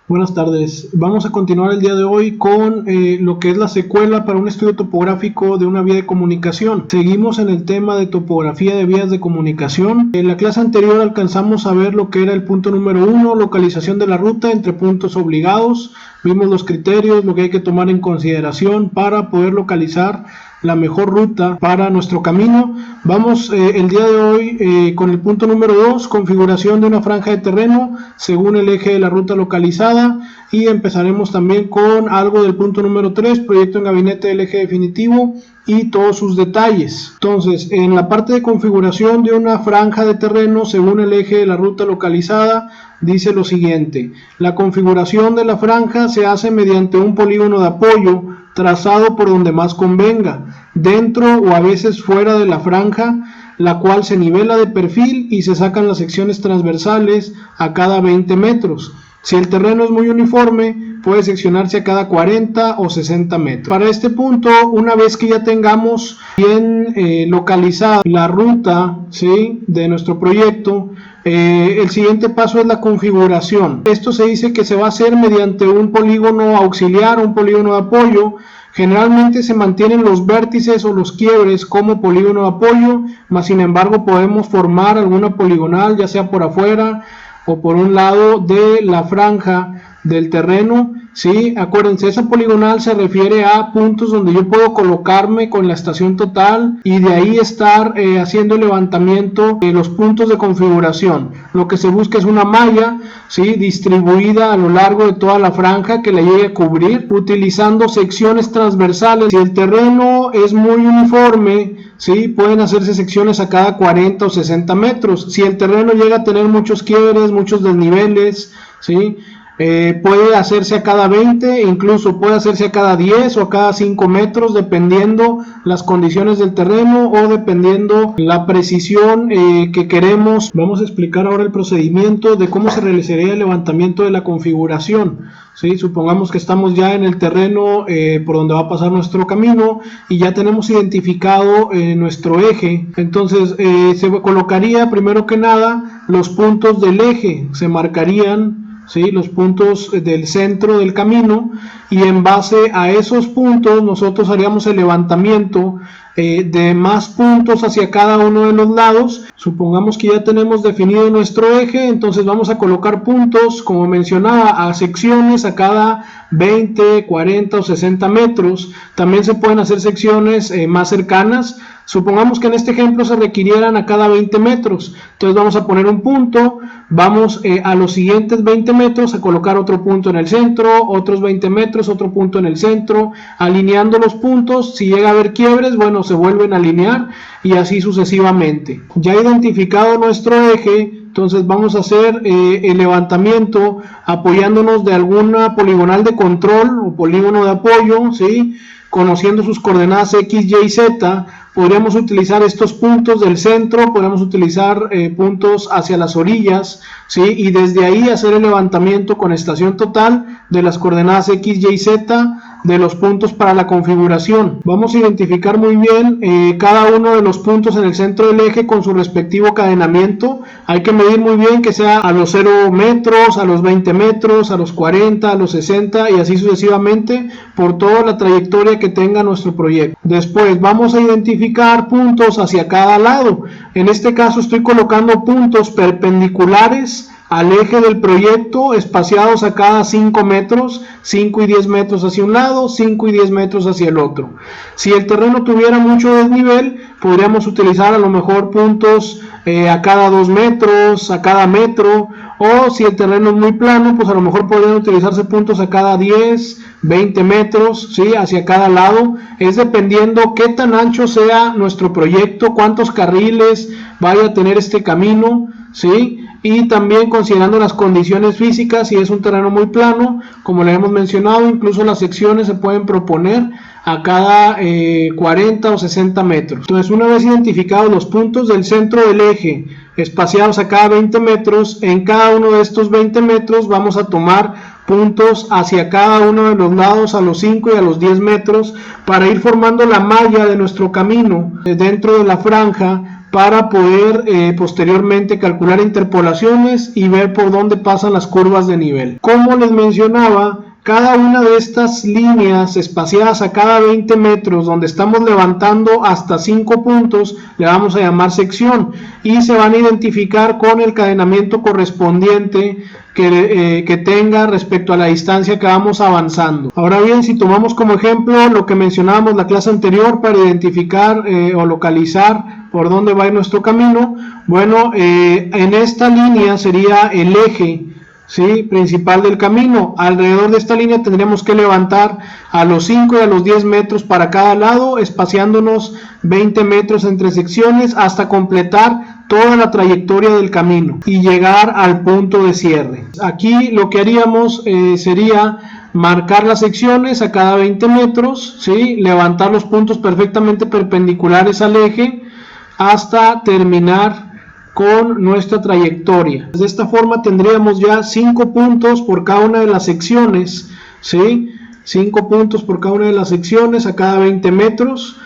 Buenas tardes. Vamos a continuar el día de hoy con lo que es la secuela para un estudio topográfico de una vía de comunicación. Seguimos en el tema de topografía de vías de comunicación. En la clase anterior alcanzamos a ver lo que era el punto número 1, localización de la ruta entre puntos obligados. Vimos los criterios, lo que hay que tomar en consideración para poder localizar la mejor ruta para nuestro camino. Vamos el día de hoy con el punto número 2, configuración de una franja de terreno según el eje de la ruta localizada, y empezaremos también con algo del punto número 3, proyecto en gabinete del eje definitivo y todos sus detalles. Entonces, en la parte de configuración de una franja de terreno según el eje de la ruta localizada, dice lo siguiente: la configuración de la franja se hace mediante un polígono de apoyo trazado por donde más convenga, dentro o a veces fuera de la franja, la cual se nivela de perfil y se sacan las secciones transversales a cada 20 metros. Si el terreno es muy uniforme, puede seccionarse a cada 40 o 60 metros. Para este punto, una vez que ya tengamos bien localizada la ruta, ¿sí?, de nuestro proyecto, el siguiente paso es la configuración. Esto se dice que se va a hacer mediante un polígono auxiliar, un polígono de apoyo. Generalmente se mantienen los vértices o los quiebres como polígono de apoyo, mas sin embargo podemos formar alguna poligonal, ya sea por afuera o por un lado de la franja del terreno. Sí, acuérdense, esa poligonal se refiere a puntos donde yo puedo colocarme con la estación total y de ahí estar haciendo el levantamiento de los puntos de configuración. Lo que se busca es una malla, ¿sí?, distribuida a lo largo de toda la franja que la llegue a cubrir, utilizando secciones transversales. Si el terreno es muy uniforme, ¿sí?, pueden hacerse secciones a cada 40 o 60 metros. Si el terreno llega a tener muchos quiebres, muchos desniveles, ¿sí?, puede hacerse a cada 20, incluso puede hacerse a cada 10 o a cada 5 metros, dependiendo las condiciones del terreno o dependiendo la precisión que queremos. Vamos a explicar ahora el procedimiento de cómo se realizaría el levantamiento de la configuración. ¿Sí? Supongamos que estamos ya en el terreno por donde va a pasar nuestro camino y ya tenemos identificado nuestro eje. Entonces se colocaría primero que nada los puntos del eje, se marcarían, ¿sí?, los puntos del centro del camino, y en base a esos puntos nosotros haríamos el levantamiento de más puntos hacia cada uno de los lados. Supongamos que ya tenemos definido nuestro eje, entonces vamos a colocar puntos, como mencionaba, a secciones a cada 20, 40 o 60 metros. También se pueden hacer secciones más cercanas. Supongamos que en este ejemplo se requirieran a cada 20 metros, entonces vamos a poner un punto, vamos a los siguientes 20 metros a colocar otro punto en el centro, otros 20 metros, otro punto en el centro, alineando los puntos. Si llega a haber quiebres, bueno, se vuelven a alinear y así sucesivamente. Ya identificado nuestro eje, entonces vamos a hacer el levantamiento apoyándonos de alguna poligonal de control o polígono de apoyo, ¿sí?, conociendo sus coordenadas X, Y y Z. Podríamos utilizar estos puntos del centro, podríamos utilizar puntos hacia las orillas, ¿sí?, y desde ahí hacer el levantamiento con estación total de las coordenadas X, Y y Z de los puntos para la configuración. Vamos a identificar muy bien cada uno de los puntos en el centro del eje con su respectivo cadenamiento. Hay que medir muy bien que sea a los 0 metros, a los 20 metros, a los 40, a los 60 y así sucesivamente por toda la trayectoria que tenga nuestro proyecto. Después vamos a identificar puntos hacia cada lado. En este caso estoy colocando puntos perpendiculares al eje del proyecto, espaciados a cada 5 metros, 5 y 10 metros hacia un lado, 5 y 10 metros hacia el otro. Si el terreno tuviera mucho desnivel, podríamos utilizar a lo mejor puntos a cada 2 metros, a cada metro, o si el terreno es muy plano, pues a lo mejor podrían utilizarse puntos a cada 10, 20 metros, ¿sí?, hacia cada lado. Es dependiendo qué tan ancho sea nuestro proyecto, cuántos carriles vaya a tener este camino, ¿sí?, y también considerando las condiciones físicas. Si es un terreno muy plano, como le hemos mencionado, incluso las secciones se pueden proponer a cada 40 o 60 metros. Entonces, una vez identificados los puntos del centro del eje, espaciados a cada 20 metros, en cada uno de estos 20 metros vamos a tomar puntos hacia cada uno de los lados a los 5 y a los 10 metros para ir formando la malla de nuestro camino dentro de la franja para poder posteriormente calcular interpolaciones y ver por dónde pasan las curvas de nivel. Como les mencionaba, cada una de estas líneas espaciadas a cada 20 metros donde estamos levantando hasta 5 puntos le vamos a llamar sección y se van a identificar con el cadenamiento correspondiente que tenga respecto a la distancia que vamos avanzando. Ahora bien, si tomamos como ejemplo lo que mencionábamos la clase anterior para identificar o localizar por dónde va nuestro camino, bueno, en esta línea sería el eje, ¿sí?, principal del camino. Alrededor de esta línea tendríamos que levantar a los 5 y a los 10 metros para cada lado, espaciándonos 20 metros entre secciones hasta completar toda la trayectoria del camino y llegar al punto de cierre. Aquí lo que haríamos sería marcar las secciones a cada 20 metros, ¿sí?, levantar los puntos perfectamente perpendiculares al eje hasta terminar con nuestra trayectoria. De esta forma tendríamos ya 5 puntos por cada una de las secciones, ¿sí? 5 puntos por cada una de las secciones a cada 20 metros,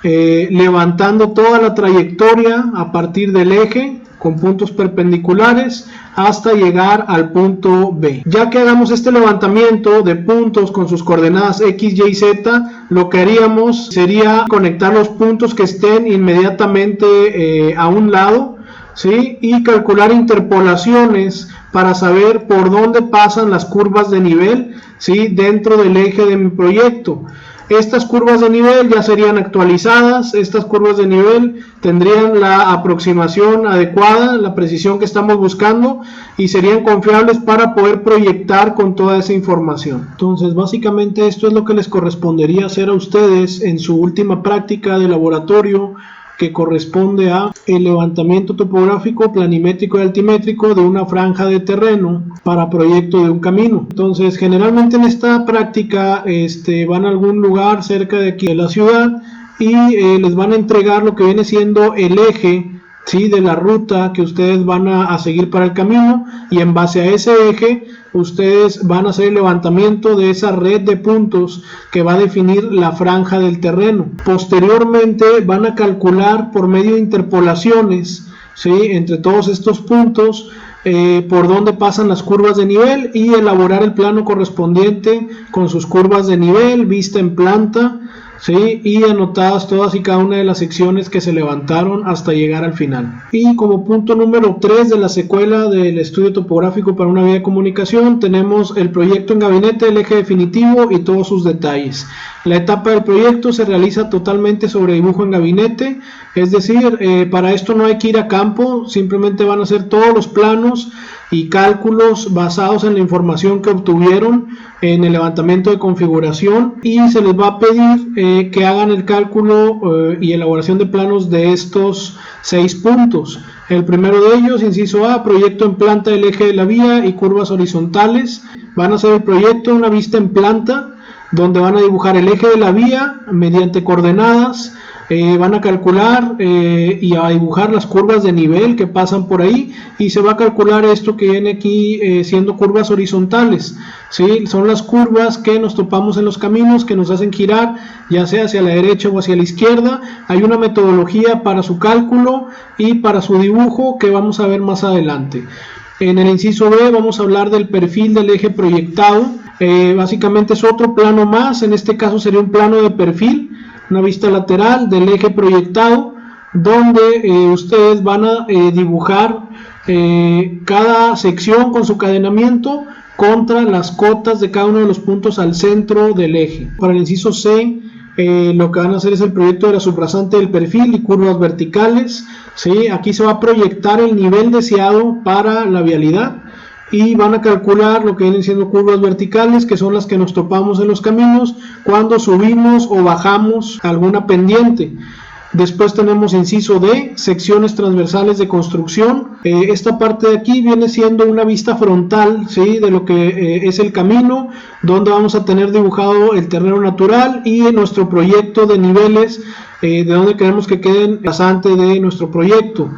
levantando toda la trayectoria a partir del eje con puntos perpendiculares hasta llegar al punto B. Ya que hagamos este levantamiento de puntos con sus coordenadas X, Y, Z, lo que haríamos sería conectar los puntos que estén inmediatamente a un lado, ¿sí?, y calcular interpolaciones para saber por dónde pasan las curvas de nivel, ¿sí?, dentro del eje de mi proyecto. Estas curvas de nivel ya serían actualizadas, estas curvas de nivel tendrían la aproximación adecuada, la precisión que estamos buscando y serían confiables para poder proyectar con toda esa información. Entonces, básicamente esto es lo que les correspondería hacer a ustedes en su última práctica de laboratorio, que corresponde a el levantamiento topográfico, planimétrico y altimétrico de una franja de terreno para proyecto de un camino. Entonces, generalmente en esta práctica van a algún lugar cerca de aquí de la ciudad y les van a entregar lo que viene siendo el eje, ¿sí?, de la ruta que ustedes van a seguir para el camino, y en base a ese eje ustedes van a hacer el levantamiento de esa red de puntos que va a definir la franja del terreno. Posteriormente van a calcular por medio de interpolaciones, ¿sí?, entre todos estos puntos por dónde pasan las curvas de nivel y elaborar el plano correspondiente con sus curvas de nivel vista en planta, ¿sí?, y anotadas todas y cada una de las secciones que se levantaron hasta llegar al final. Y como punto número 3 de la secuela del estudio topográfico para una vía de comunicación, tenemos el proyecto en gabinete, el eje definitivo y todos sus detalles. La etapa del proyecto se realiza totalmente sobre dibujo en gabinete, es decir, para esto no hay que ir a campo, simplemente van a hacer todos los planos y cálculos basados en la información que obtuvieron en el levantamiento de configuración, y se les va a pedir que hagan el cálculo y elaboración de planos de estos 6 puntos. El primero de ellos, inciso A, proyecto en planta del eje de la vía y curvas horizontales. Van a hacer el proyecto, una vista en planta, donde van a dibujar el eje de la vía mediante coordenadas, van a calcular y a dibujar las curvas de nivel que pasan por ahí, y se va a calcular esto que viene aquí siendo curvas horizontales, ¿sí? Son las curvas que nos topamos en los caminos, que nos hacen girar ya sea hacia la derecha o hacia la izquierda. Hay una metodología para su cálculo y para su dibujo que vamos a ver más adelante. En el inciso B vamos a hablar del perfil del eje proyectado. Básicamente es otro plano más, en este caso sería un plano de perfil, una vista lateral del eje proyectado, donde ustedes van a dibujar cada sección con su cadenamiento contra las cotas de cada uno de los puntos al centro del eje. Para el inciso C, lo que van a hacer es el proyecto de la subrasante del perfil y curvas verticales, ¿sí? Aquí se va a proyectar el nivel deseado para la vialidad y van a calcular lo que vienen siendo curvas verticales, que son las que nos topamos en los caminos cuando subimos o bajamos alguna pendiente. Después tenemos inciso D, secciones transversales de construcción. Esta parte de aquí viene siendo una vista frontal, ¿sí?, de lo que es el camino, donde vamos a tener dibujado el terreno natural y nuestro proyecto de niveles, de donde queremos que queden pasante de nuestro proyecto.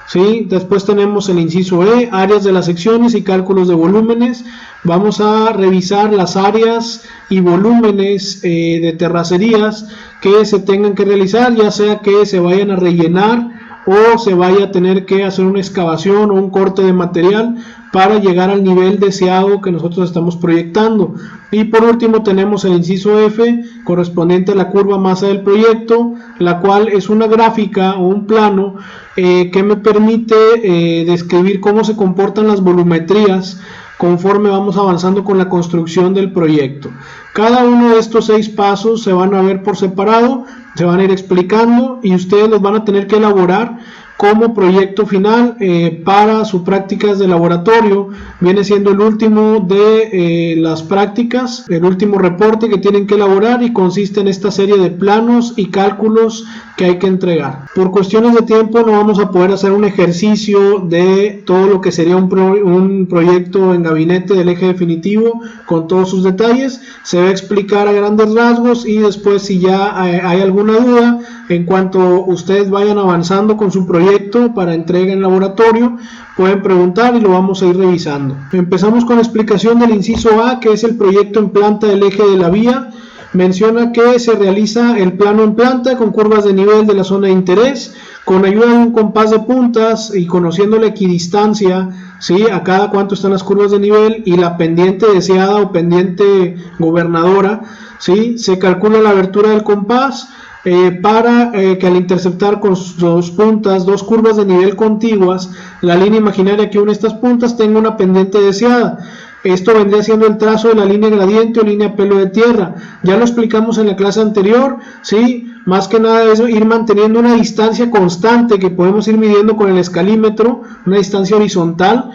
¿Sí? Después tenemos el inciso E, áreas de las secciones y cálculos de volúmenes. Vamos a revisar las áreas y volúmenes de terracerías que se tengan que realizar, ya sea que se vayan a rellenar o se vaya a tener que hacer una excavación o un corte de material para llegar al nivel deseado que nosotros estamos proyectando. Y por último tenemos el inciso F, correspondiente a la curva masa del proyecto, la cual es una gráfica o un plano que me permite describir cómo se comportan las volumetrías conforme vamos avanzando con la construcción del proyecto. Cada uno de estos 6 pasos se van a ver por separado, se van a ir explicando y ustedes los van a tener que elaborar como proyecto final para sus prácticas de laboratorio. Viene siendo el último de las prácticas, el último reporte que tienen que elaborar, y consiste en esta serie de planos y cálculos que hay que entregar. Por cuestiones de tiempo no vamos a poder hacer un ejercicio de todo lo que sería un proyecto en gabinete del eje definitivo con todos sus detalles. Se va a explicar a grandes rasgos y después, si ya hay alguna duda, en cuanto ustedes vayan avanzando con su proyecto para entrega en laboratorio, pueden preguntar y lo vamos a ir revisando. Empezamos con la explicación del inciso A, que es el proyecto en planta del eje de la vía. Menciona que se realiza el plano en planta con curvas de nivel de la zona de interés, con ayuda de un compás de puntas y conociendo la equidistancia, ¿sí?, a cada cuánto están las curvas de nivel y la pendiente deseada o pendiente gobernadora, ¿sí?, se calcula la abertura del compás para que al interceptar con sus puntas 2 curvas de nivel contiguas, la línea imaginaria que une estas puntas tenga una pendiente deseada. Esto vendría siendo el trazo de la línea gradiente o línea pelo de tierra. Ya lo explicamos en la clase anterior, ¿sí? Más que nada es ir manteniendo una distancia constante que podemos ir midiendo con el escalímetro, una distancia horizontal,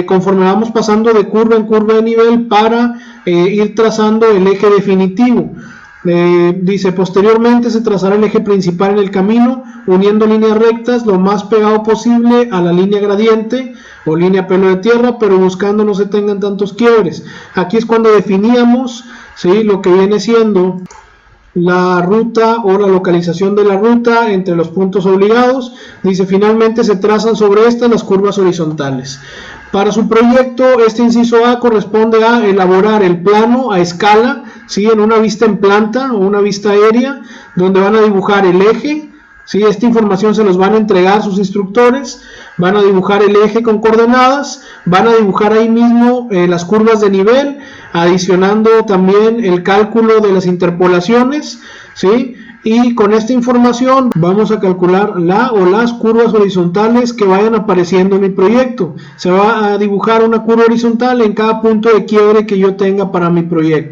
conforme vamos pasando de curva en curva de nivel para ir trazando el eje definitivo. Dice, posteriormente se trazará el eje principal en el camino, uniendo líneas rectas lo más pegado posible a la línea gradiente o línea pelo de tierra, pero buscando no se tengan tantos quiebres. Aquí es cuando definíamos, ¿sí?, lo que viene siendo la ruta o la localización de la ruta entre los puntos obligados. Dice, finalmente se trazan sobre estas las curvas horizontales. Para su proyecto, este inciso A corresponde a elaborar el plano a escala, ¿sí?, en una vista en planta o una vista aérea, donde van a dibujar el eje, ¿sí?, esta información se los van a entregar sus instructores, van a dibujar el eje con coordenadas, van a dibujar ahí mismo las curvas de nivel, adicionando también el cálculo de las interpolaciones, ¿sí?, y con esta información vamos a calcular la o las curvas horizontales que vayan apareciendo en mi proyecto. Se va a dibujar una curva horizontal en cada punto de quiebre que yo tenga para mi proyecto.